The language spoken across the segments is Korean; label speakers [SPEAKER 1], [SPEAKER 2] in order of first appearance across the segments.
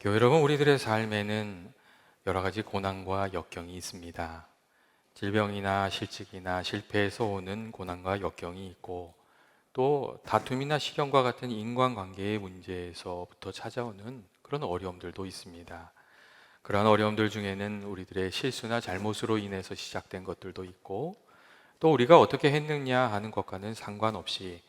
[SPEAKER 1] 교회 여러분, 우리들의 삶에는 여러 가지 고난과 역경이 있습니다. 질병이나 실직이나 실패에서 오는 고난과 역경이 있고, 또 다툼이나 시련과 같은 인간관계의 문제에서부터 찾아오는 그런 어려움들도 있습니다. 그러한 어려움들 중에는 우리들의 실수나 잘못으로 인해서 시작된 것들도 있고, 또 우리가 어떻게 했느냐 하는 것과는 상관없이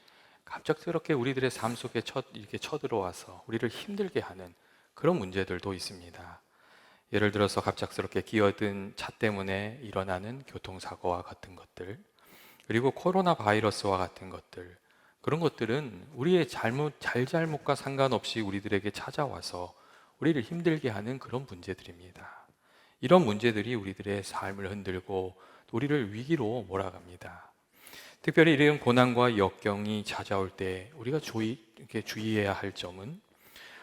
[SPEAKER 1] 갑작스럽게 우리들의 삶 속에 이렇게 쳐들어와서 우리를 힘들게 하는 그런 문제들도 있습니다. 예를 들어서 갑작스럽게 끼어든 차 때문에 일어나는 교통사고와 같은 것들, 그리고 코로나 바이러스와 같은 것들, 그런 것들은 우리의 잘잘못과 상관없이 우리들에게 찾아와서 우리를 힘들게 하는 그런 문제들입니다. 이런 문제들이 우리들의 삶을 흔들고 우리를 위기로 몰아갑니다. 특별히 이런 고난과 역경이 찾아올 때 우리가 이렇게 주의해야 할 점은,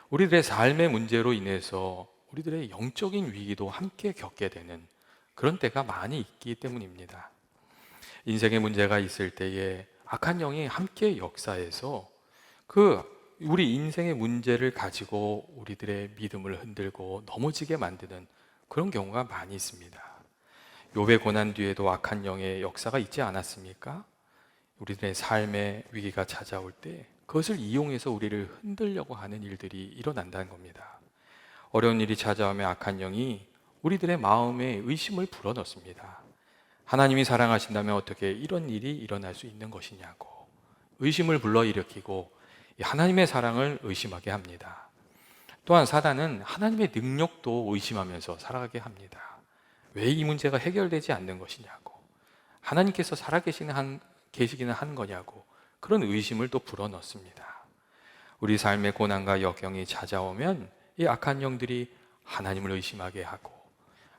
[SPEAKER 1] 우리들의 삶의 문제로 인해서 우리들의 영적인 위기도 함께 겪게 되는 그런 때가 많이 있기 때문입니다. 인생의 문제가 있을 때에 악한 영이 함께 역사해서 우리 인생의 문제를 가지고 우리들의 믿음을 흔들고 넘어지게 만드는 그런 경우가 많이 있습니다. 욥의 고난 뒤에도 악한 영의 역사가 있지 않았습니까? 우리들의 삶의 위기가 찾아올 때 그것을 이용해서 우리를 흔들려고 하는 일들이 일어난다는 겁니다. 어려운 일이 찾아오면 악한 영이 우리들의 마음에 의심을 불어넣습니다. 하나님이 사랑하신다면 어떻게 이런 일이 일어날 수 있는 것이냐고 의심을 불러일으키고 하나님의 사랑을 의심하게 합니다. 또한 사단은 하나님의 능력도 의심하면서 살아가게 합니다. 왜 이 문제가 해결되지 않는 것이냐고, 하나님께서 계시기는 한 거냐고 그런 의심을 또 불어넣습니다. 우리 삶의 고난과 역경이 찾아오면 이 악한 영들이 하나님을 의심하게 하고,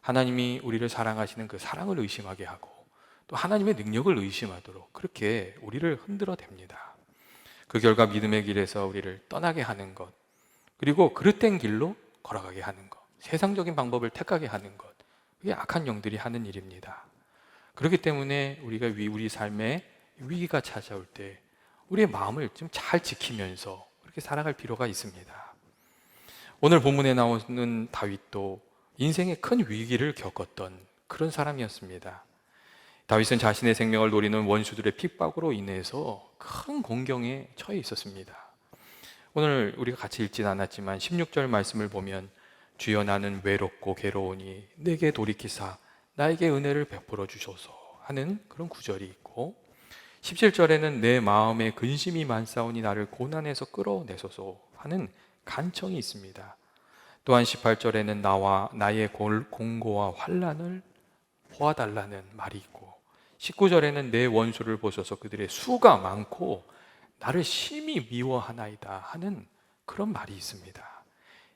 [SPEAKER 1] 하나님이 우리를 사랑하시는 그 사랑을 의심하게 하고, 또 하나님의 능력을 의심하도록 그렇게 우리를 흔들어 댑니다. 그 결과 믿음의 길에서 우리를 떠나게 하는 것, 그리고 그릇된 길로 걸어가게 하는 것, 세상적인 방법을 택하게 하는 것, 그게 악한 영들이 하는 일입니다. 그렇기 때문에 우리가 우리 삶에 위기가 찾아올 때 우리의 마음을 좀 잘 지키면서 그렇게 살아갈 필요가 있습니다. 오늘 본문에 나오는 다윗도 인생의 큰 위기를 겪었던 그런 사람이었습니다. 다윗은 자신의 생명을 노리는 원수들의 핍박으로 인해서 큰 공경에 처해 있었습니다. 오늘 우리가 같이 읽진 않았지만 16절 말씀을 보면, 주여 나는 외롭고 괴로우니 내게 돌이키사 나에게 은혜를 베풀어 주소서 하는 그런 구절이 있고, 17절에는 내 마음에 근심이 많사오니 나를 고난에서 끌어내소서 하는 간청이 있습니다. 또한 18절에는 나와 나의 공고와 환난을 보아달라는 말이 있고, 19절에는 내 원수를 보소서 그들의 수가 많고 나를 심히 미워하나이다 하는 그런 말이 있습니다.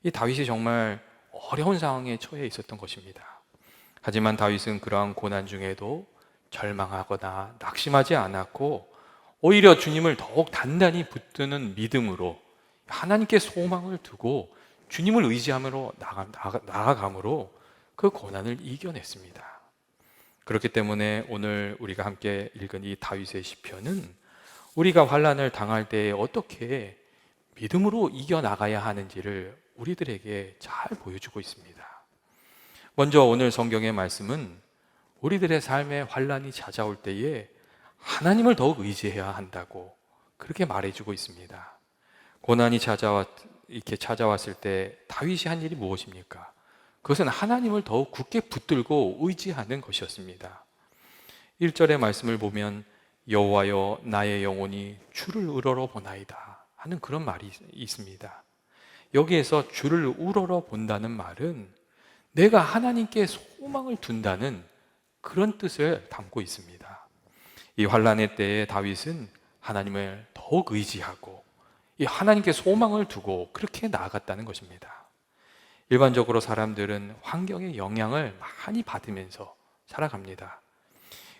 [SPEAKER 1] 이 다윗이 정말 어려운 상황에 처해 있었던 것입니다. 하지만 다윗은 그러한 고난 중에도 절망하거나 낙심하지 않았고, 오히려 주님을 더욱 단단히 붙드는 믿음으로 하나님께 소망을 두고 주님을 의지함으로 나아감으로 그 고난을 이겨냈습니다. 그렇기 때문에 오늘 우리가 함께 읽은 이 다윗의 시편은 우리가 환난을 당할 때에 어떻게 믿음으로 이겨나가야 하는지를 우리들에게 잘 보여주고 있습니다. 먼저 오늘 성경의 말씀은 우리들의 삶에 환난이 찾아올 때에 하나님을 더욱 의지해야 한다고 그렇게 말해주고 있습니다. 고난이 이렇게 찾아왔을 때 다윗이 한 일이 무엇입니까? 그것은 하나님을 더욱 굳게 붙들고 의지하는 것이었습니다. 1절의 말씀을 보면 여호와여 나의 영혼이 주를 우러러 보나이다 하는 그런 말이 있습니다. 여기에서 주를 우러러 본다는 말은 내가 하나님께 소망을 둔다는 그런 뜻을 담고 있습니다. 이 환난의 때에 다윗은 하나님을 더욱 의지하고 이 하나님께 소망을 두고 그렇게 나아갔다는 것입니다. 일반적으로 사람들은 환경의 영향을 많이 받으면서 살아갑니다.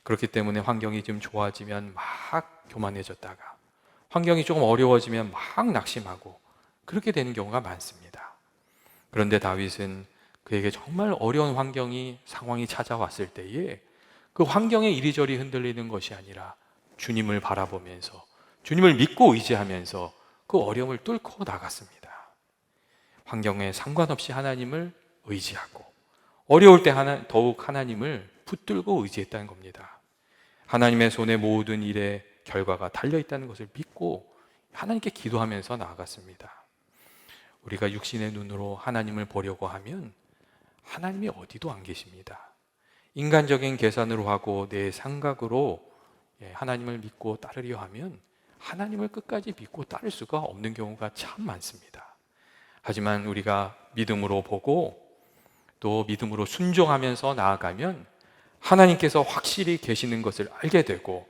[SPEAKER 1] 그렇기 때문에 환경이 좀 좋아지면 막 교만해졌다가, 환경이 조금 어려워지면 막 낙심하고 그렇게 되는 경우가 많습니다. 그런데 다윗은 그에게 정말 어려운 상황이 찾아왔을 때에 그 환경에 이리저리 흔들리는 것이 아니라 주님을 바라보면서 주님을 믿고 의지하면서 그 어려움을 뚫고 나갔습니다. 환경에 상관없이 하나님을 의지하고 어려울 때 더욱 하나님을 붙들고 의지했다는 겁니다. 하나님의 손에 모든 일의 결과가 달려있다는 것을 믿고 하나님께 기도하면서 나아갔습니다. 우리가 육신의 눈으로 하나님을 보려고 하면 하나님이 어디도 안 계십니다. 인간적인 계산으로 하고 내 생각으로 하나님을 믿고 따르려 하면 하나님을 끝까지 믿고 따를 수가 없는 경우가 참 많습니다. 하지만 우리가 믿음으로 보고 또 믿음으로 순종하면서 나아가면 하나님께서 확실히 계시는 것을 알게 되고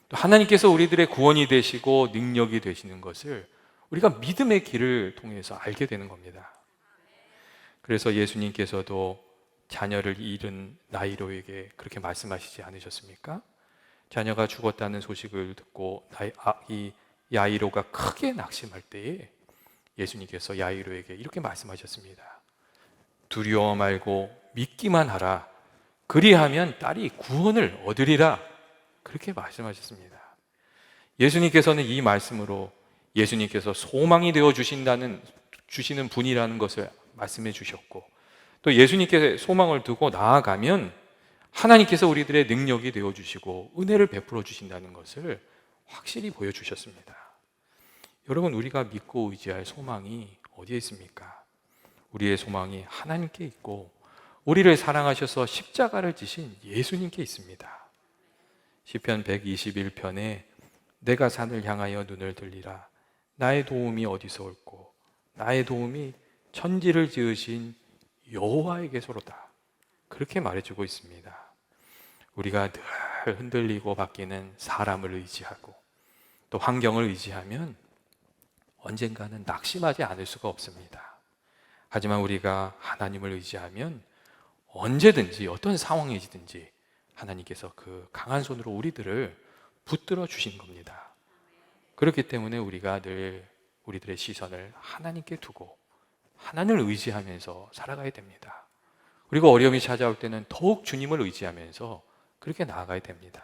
[SPEAKER 1] 또 하나님께서 우리들의 구원이 되시고 능력이 되시는 것을 우리가 믿음의 길을 통해서 알게 되는 겁니다. 그래서 예수님께서도 자녀를 잃은 야이로에게 그렇게 말씀하시지 않으셨습니까? 자녀가 죽었다는 소식을 듣고 이 야이로가 크게 낙심할 때에 예수님께서 야이로에게 이렇게 말씀하셨습니다. 두려워 말고 믿기만 하라. 그리하면 딸이 구원을 얻으리라. 그렇게 말씀하셨습니다. 예수님께서는 이 말씀으로 예수님께서 소망이 되어 주시는 분이라는 것을 말씀해 주셨고 또 예수님께 소망을 두고 나아가면 하나님께서 우리들의 능력이 되어 주시고 은혜를 베풀어 주신다는 것을 확실히 보여주셨습니다. 여러분, 우리가 믿고 의지할 소망이 어디에 있습니까? 우리의 소망이 하나님께 있고 우리를 사랑하셔서 십자가를 지신 예수님께 있습니다. 시편 121편에 내가 산을 향하여 눈을 들리라. 나의 도움이 어디서 올꼬? 나의 도움이 천지를 지으신 여호와에게서로다. 그렇게 말해주고 있습니다. 우리가 늘 흔들리고 바뀌는 사람을 의지하고 또 환경을 의지하면 언젠가는 낙심하지 않을 수가 없습니다. 하지만 우리가 하나님을 의지하면 언제든지 어떤 상황이든지 하나님께서 그 강한 손으로 우리들을 붙들어 주신 겁니다. 그렇기 때문에 우리가 늘 우리들의 시선을 하나님께 두고 하나님을 의지하면서 살아가야 됩니다. 그리고 어려움이 찾아올 때는 더욱 주님을 의지하면서 그렇게 나아가야 됩니다.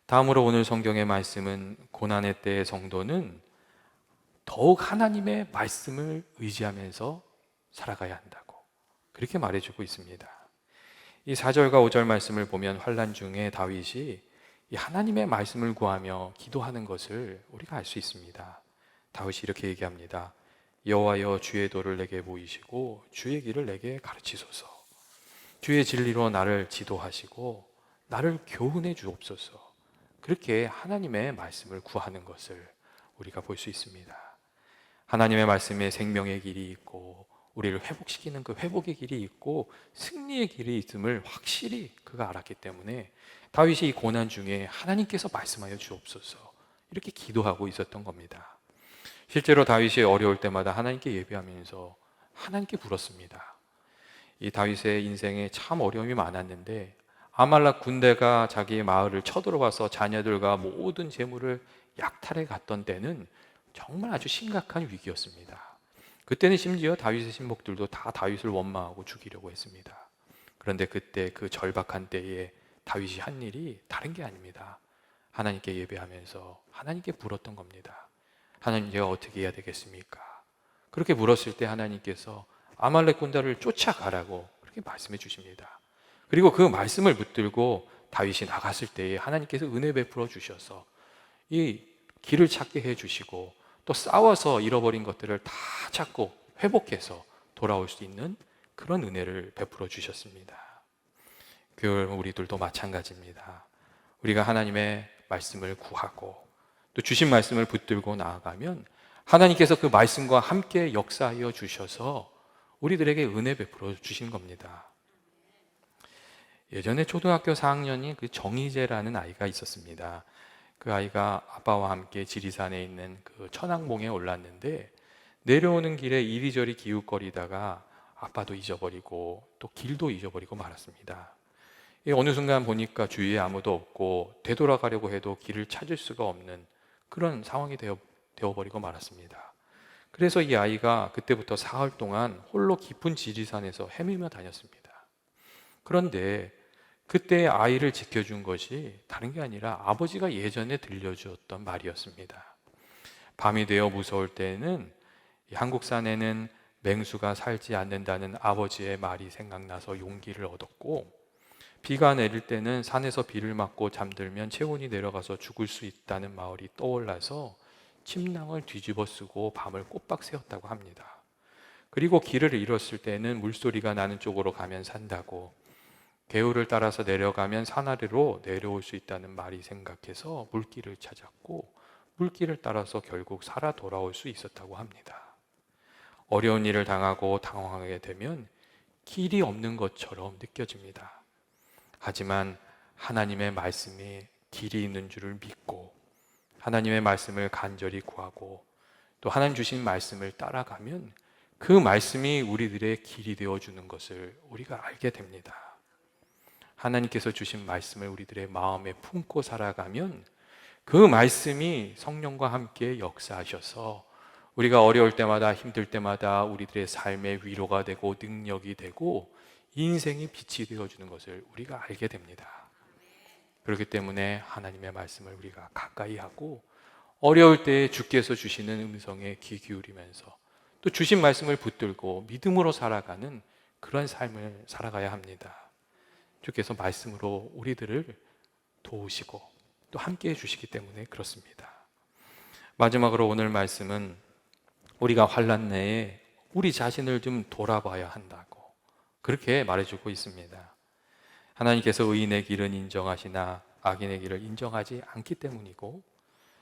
[SPEAKER 1] 다음으로 오늘 성경의 말씀은 고난의 때의 성도는 더욱 하나님의 말씀을 의지하면서 살아가야 한다고 그렇게 말해주고 있습니다. 이 4절과 5절 말씀을 보면 환난 중에 다윗이 이 하나님의 말씀을 구하며 기도하는 것을 우리가 알 수 있습니다. 다윗이 이렇게 얘기합니다. 여호와여, 주의 도를 내게 보이시고 주의 길을 내게 가르치소서. 주의 진리로 나를 지도하시고 나를 교훈해 주옵소서. 그렇게 하나님의 말씀을 구하는 것을 우리가 볼 수 있습니다. 하나님의 말씀에 생명의 길이 있고 우리를 회복시키는 그 회복의 길이 있고 승리의 길이 있음을 확실히 그가 알았기 때문에 다윗이 이 고난 중에 하나님께서 말씀하여 주옵소서 이렇게 기도하고 있었던 겁니다. 실제로 다윗이 어려울 때마다 하나님께 예배하면서 하나님께 물었습니다. 이 다윗의 인생에 참 어려움이 많았는데 아말렉 군대가 자기의 마을을 쳐들어와서 자녀들과 모든 재물을 약탈해 갔던 때는 정말 아주 심각한 위기였습니다. 그때는 심지어 다윗의 신복들도 다 다윗을 원망하고 죽이려고 했습니다. 그런데 그때 그 절박한 때에 다윗이 한 일이 다른 게 아닙니다. 하나님께 예배하면서 하나님께 물었던 겁니다. 하나님, 제가 어떻게 해야 되겠습니까? 그렇게 물었을 때 하나님께서 아말렉 군대를 쫓아가라고 그렇게 말씀해 주십니다. 그리고 그 말씀을 붙들고 다윗이 나갔을 때에 하나님께서 은혜 베풀어 주셔서 이 길을 찾게 해 주시고 또 싸워서 잃어버린 것들을 다 찾고 회복해서 돌아올 수 있는 그런 은혜를 베풀어 주셨습니다. 우리들도 마찬가지입니다. 우리가 하나님의 말씀을 구하고 또 주신 말씀을 붙들고 나아가면 하나님께서 그 말씀과 함께 역사하여 주셔서 우리들에게 은혜 베풀어 주신 겁니다. 예전에 초등학교 4학년인 그 정희재라는 아이가 있었습니다. 그 아이가 아빠와 함께 지리산에 있는 그 천왕봉에 올랐는데 내려오는 길에 이리저리 기웃거리다가 아빠도 잊어버리고 또 길도 잊어버리고 말았습니다. 어느 순간 보니까 주위에 아무도 없고 되돌아가려고 해도 길을 찾을 수가 없는 그런 상황이 되어버리고 말았습니다. 그래서 이 아이가 그때부터 사흘 동안 홀로 깊은 지리산에서 헤매며 다녔습니다. 그런데 그때 아이를 지켜준 것이 다른 게 아니라 아버지가 예전에 들려주었던 말이었습니다. 밤이 되어 무서울 때에는 한국 산에는 맹수가 살지 않는다는 아버지의 말이 생각나서 용기를 얻었고, 비가 내릴 때는 산에서 비를 맞고 잠들면 체온이 내려가서 죽을 수 있다는 말이 떠올라서 침낭을 뒤집어 쓰고 밤을 꼬박 새웠다고 합니다. 그리고 길을 잃었을 때는 물소리가 나는 쪽으로 가면 산다고, 개울을 따라서 내려가면 산 아래로 내려올 수 있다는 말이 생각해서 물길을 찾았고, 물길을 따라서 결국 살아 돌아올 수 있었다고 합니다. 어려운 일을 당하고 당황하게 되면 길이 없는 것처럼 느껴집니다. 하지만 하나님의 말씀이 길이 있는 줄을 믿고 하나님의 말씀을 간절히 구하고 또 하나님 주신 말씀을 따라가면 그 말씀이 우리들의 길이 되어주는 것을 우리가 알게 됩니다. 하나님께서 주신 말씀을 우리들의 마음에 품고 살아가면 그 말씀이 성령과 함께 역사하셔서 우리가 어려울 때마다 힘들 때마다 우리들의 삶의 위로가 되고 능력이 되고 인생의 빛이 되어주는 것을 우리가 알게 됩니다. 그렇기 때문에 하나님의 말씀을 우리가 가까이 하고 어려울 때 주께서 주시는 음성에 귀 기울이면서 또 주신 말씀을 붙들고 믿음으로 살아가는 그런 삶을 살아가야 합니다. 주께서 말씀으로 우리들을 도우시고 또 함께 해주시기 때문에 그렇습니다. 마지막으로 오늘 말씀은 우리가 환난 내에 우리 자신을 좀 돌아봐야 한다고 그렇게 말해주고 있습니다. 하나님께서 의인의 길은 인정하시나 악인의 길을 인정하지 않기 때문이고,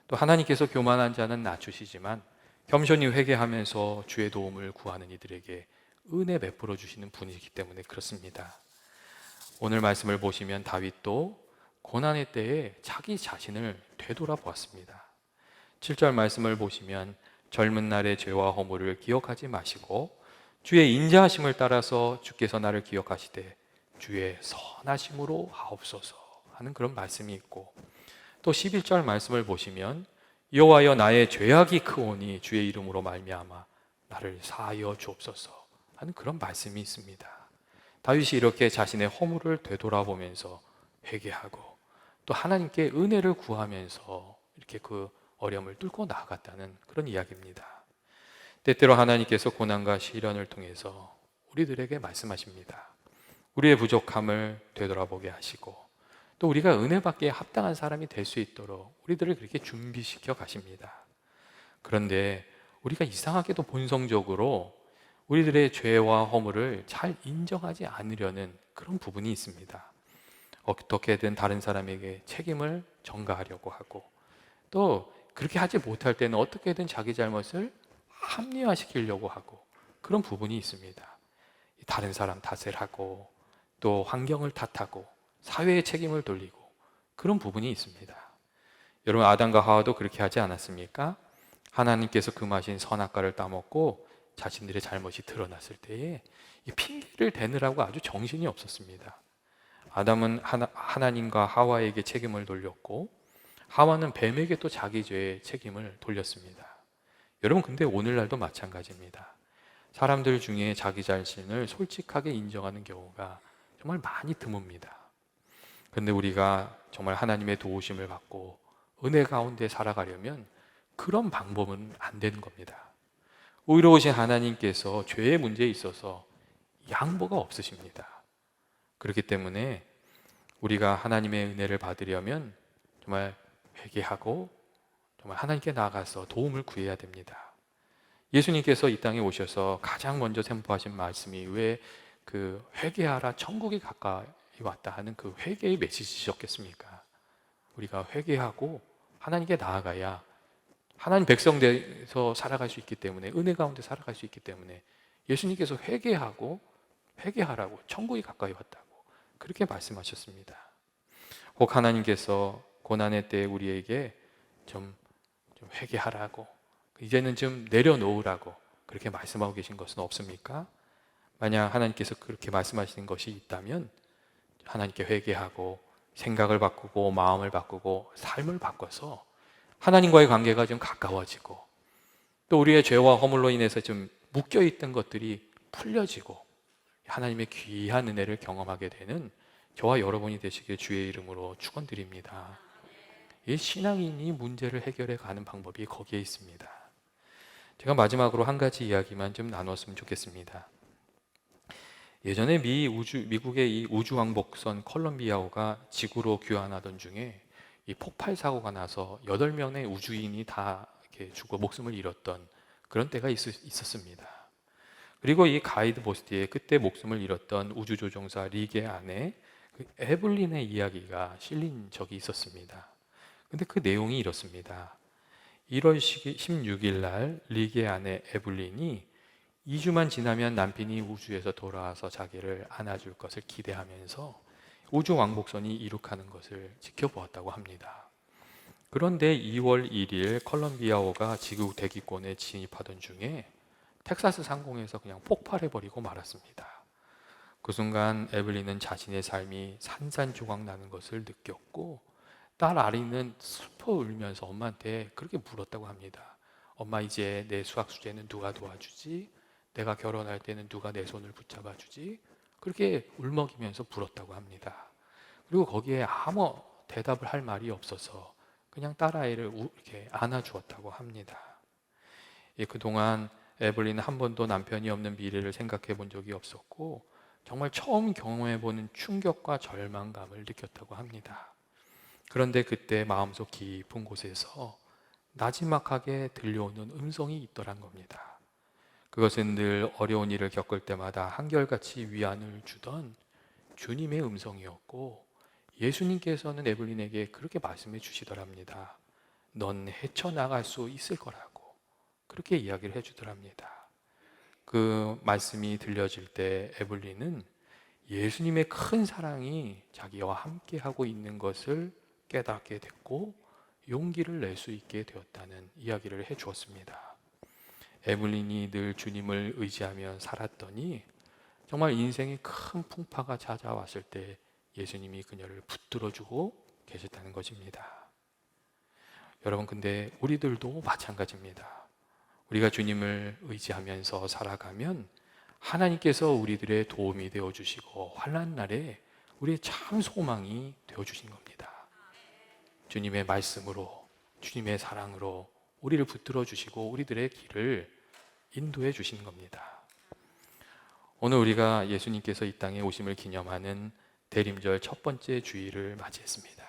[SPEAKER 1] 또 하나님께서 교만한 자는 낮추시지만 겸손히 회개하면서 주의 도움을 구하는 이들에게 은혜 베풀어 주시는 분이기 때문에 그렇습니다. 오늘 말씀을 보시면 다윗도 고난의 때에 자기 자신을 되돌아보았습니다. 7절 말씀을 보시면 젊은 날의 죄와 허물을 기억하지 마시고 주의 인자하심을 따라서 주께서 나를 기억하시되 주의 선하심으로 하옵소서 하는 그런 말씀이 있고, 또 11절 말씀을 보시면 여호와여 나의 죄악이 크오니 주의 이름으로 말미암아 나를 사하여 주옵소서 하는 그런 말씀이 있습니다. 다윗이 이렇게 자신의 허물을 되돌아보면서 회개하고 또 하나님께 은혜를 구하면서 이렇게 그 어려움을 뚫고 나아갔다는 그런 이야기입니다. 때때로 하나님께서 고난과 시련을 통해서 우리들에게 말씀하십니다. 우리의 부족함을 되돌아보게 하시고 또 우리가 은혜 받기에 합당한 사람이 될 수 있도록 우리들을 그렇게 준비시켜 가십니다. 그런데 우리가 이상하게도 본성적으로 우리들의 죄와 허물을 잘 인정하지 않으려는 그런 부분이 있습니다. 어떻게든 다른 사람에게 책임을 전가하려고 하고 또 그렇게 하지 못할 때는 어떻게든 자기 잘못을 합리화시키려고 하고 그런 부분이 있습니다. 다른 사람 탓을 하고 또 환경을 탓하고 사회의 책임을 돌리고 그런 부분이 있습니다. 여러분, 아담과 하와도 그렇게 하지 않았습니까? 하나님께서 금하신 선악과를 따먹고 자신들의 잘못이 드러났을 때에 이 핑계를 대느라고 아주 정신이 없었습니다. 아담은 하나님과 하와에게 책임을 돌렸고 하와는 뱀에게 또 자기 죄의 책임을 돌렸습니다. 여러분, 근데 오늘날도 마찬가지입니다. 사람들 중에 자기 자신을 솔직하게 인정하는 경우가 정말 많이 드뭅니다. 그런데 우리가 정말 하나님의 도우심을 받고 은혜 가운데 살아가려면 그런 방법은 안 되는 겁니다. 의로우신 하나님께서 죄의 문제에 있어서 양보가 없으십니다. 그렇기 때문에 우리가 하나님의 은혜를 받으려면 정말 회개하고 정말 하나님께 나아가서 도움을 구해야 됩니다. 예수님께서 이 땅에 오셔서 가장 먼저 선포하신 말씀이 왜 그 회개하라 천국이 가까이 왔다 하는 그 회개의 메시지셨겠습니까? 우리가 회개하고 하나님께 나아가야 하나님 백성 돼서 살아갈 수 있기 때문에, 은혜 가운데 살아갈 수 있기 때문에 예수님께서 회개하라고 천국이 가까이 왔다고 그렇게 말씀하셨습니다. 혹 하나님께서 고난의 때에 우리에게 좀 회개하라고, 이제는 좀 내려놓으라고 그렇게 말씀하고 계신 것은 없습니까? 만약 하나님께서 그렇게 말씀하시는 것이 있다면 하나님께 회개하고 생각을 바꾸고 마음을 바꾸고 삶을 바꿔서 하나님과의 관계가 좀 가까워지고 또 우리의 죄와 허물로 인해서 좀 묶여있던 것들이 풀려지고 하나님의 귀한 은혜를 경험하게 되는 저와 여러분이 되시길 주의 이름으로 축원드립니다. 이 신앙인이 문제를 해결해 가는 방법이 거기에 있습니다. 제가 마지막으로 한 가지 이야기만 좀 나눴으면 좋겠습니다. 예전에 미국의 이 우주왕복선 컬럼비아호가 지구로 귀환하던 중에 이 폭발 사고가 나서 8명의 우주인이 다 이렇게 죽어 목숨을 잃었던 그런 때가 있었습니다. 그리고 이 가이드 포스트에 그때 목숨을 잃었던 우주조종사 리게 아내 그 에블린의 이야기가 실린 적이 있었습니다. 근데 그 내용이 이렇습니다. 1월 16일 날 리게 아내 에블린이 2주만 지나면 남편이 우주에서 돌아와서 자기를 안아줄 것을 기대하면서 우주 왕복선이 이륙하는 것을 지켜보았다고 합니다. 그런데 2월 1일 컬럼비아호가 지구 대기권에 진입하던 중에 텍사스 상공에서 그냥 폭발해버리고 말았습니다. 그 순간 에블린은 자신의 삶이 산산조각 나는 것을 느꼈고 딸 아리는 슬퍼 울면서 엄마한테 그렇게 물었다고 합니다. 엄마, 이제 내 수학 숙제는 누가 도와주지? 내가 결혼할 때는 누가 내 손을 붙잡아 주지? 그렇게 울먹이면서 불었다고 합니다. 그리고 거기에 아무 대답을 할 말이 없어서 그냥 딸아이를 이렇게 안아주었다고 합니다. 그동안 에블린은 한 번도 남편이 없는 미래를 생각해 본 적이 없었고 정말 처음 경험해 보는 충격과 절망감을 느꼈다고 합니다. 그런데 그때 마음속 깊은 곳에서 나지막하게 들려오는 음성이 있더란 겁니다. 그것은 늘 어려운 일을 겪을 때마다 한결같이 위안을 주던 주님의 음성이었고, 예수님께서는 에블린에게 그렇게 말씀해 주시더랍니다. 넌 헤쳐나갈 수 있을 거라고 그렇게 이야기를 해주더랍니다. 그 말씀이 들려질 때 에블린은 예수님의 큰 사랑이 자기와 함께 하고 있는 것을 깨닫게 됐고 용기를 낼 수 있게 되었다는 이야기를 해 주었습니다. 에블린이 늘 주님을 의지하며 살았더니 정말 인생의 큰 풍파가 찾아왔을 때 예수님이 그녀를 붙들어주고 계셨다는 것입니다. 여러분, 근데 우리들도 마찬가지입니다. 우리가 주님을 의지하면서 살아가면 하나님께서 우리들의 도움이 되어주시고 환난 날에 우리의 참 소망이 되어주신 겁니다. 주님의 말씀으로, 주님의 사랑으로 우리를 붙들어 주시고 우리들의 길을 인도해 주시는 겁니다. 오늘 우리가 예수님께서 이 땅에 오심을 기념하는 대림절 첫 번째 주일을 맞이했습니다.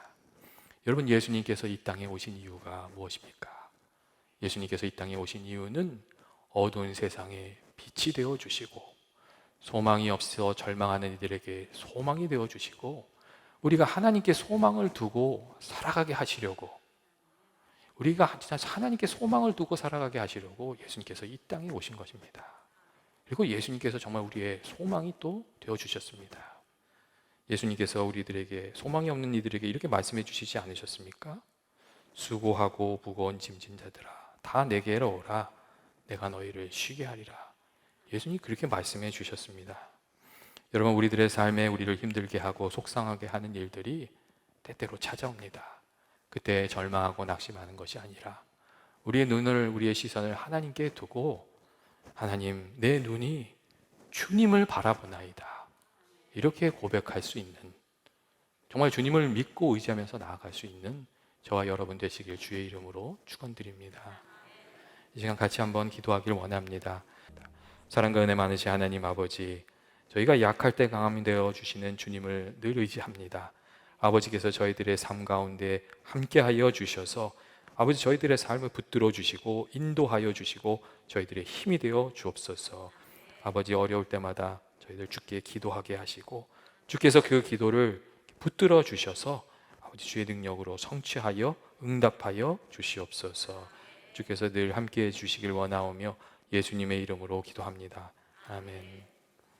[SPEAKER 1] 여러분, 예수님께서 이 땅에 오신 이유가 무엇입니까? 예수님께서 이 땅에 오신 이유는 어두운 세상에 빛이 되어 주시고 소망이 없어 절망하는 이들에게 소망이 되어 주시고 우리가 하나님께 소망을 두고 살아가게 하시려고, 우리가 진짜 하나님께 소망을 두고 살아가게 하시려고 예수님께서 이 땅에 오신 것입니다. 그리고 예수님께서 정말 우리의 소망이 또 되어주셨습니다. 예수님께서 우리들에게, 소망이 없는 이들에게 이렇게 말씀해 주시지 않으셨습니까? 수고하고 무거운 짐진 자들아 다 내게로 오라, 내가 너희를 쉬게 하리라. 예수님이 그렇게 말씀해 주셨습니다. 여러분, 우리들의 삶에 우리를 힘들게 하고 속상하게 하는 일들이 때때로 찾아옵니다. 그때 절망하고 낙심하는 것이 아니라 우리의 눈을, 우리의 시선을 하나님께 두고 하나님, 내 눈이 주님을 바라보나이다, 이렇게 고백할 수 있는, 정말 주님을 믿고 의지하면서 나아갈 수 있는 저와 여러분 되시길 주의 이름으로 축원드립니다. 이 시간 같이 한번 기도하길 원합니다. 사랑과 은혜 많으신 하나님 아버지, 저희가 약할 때 강함이 되어 주시는 주님을 늘 의지합니다. 아버지께서 저희들의 삶 가운데 함께하여 주셔서 아버지 저희들의 삶을 붙들어 주시고 인도하여 주시고 저희들의 힘이 되어 주옵소서. 아버지, 어려울 때마다 저희들 주께 기도하게 하시고 주께서 그 기도를 붙들어 주셔서 아버지 주의 능력으로 성취하여 응답하여 주시옵소서. 주께서 늘 함께해 주시길 원하오며 예수님의 이름으로 기도합니다. 아멘.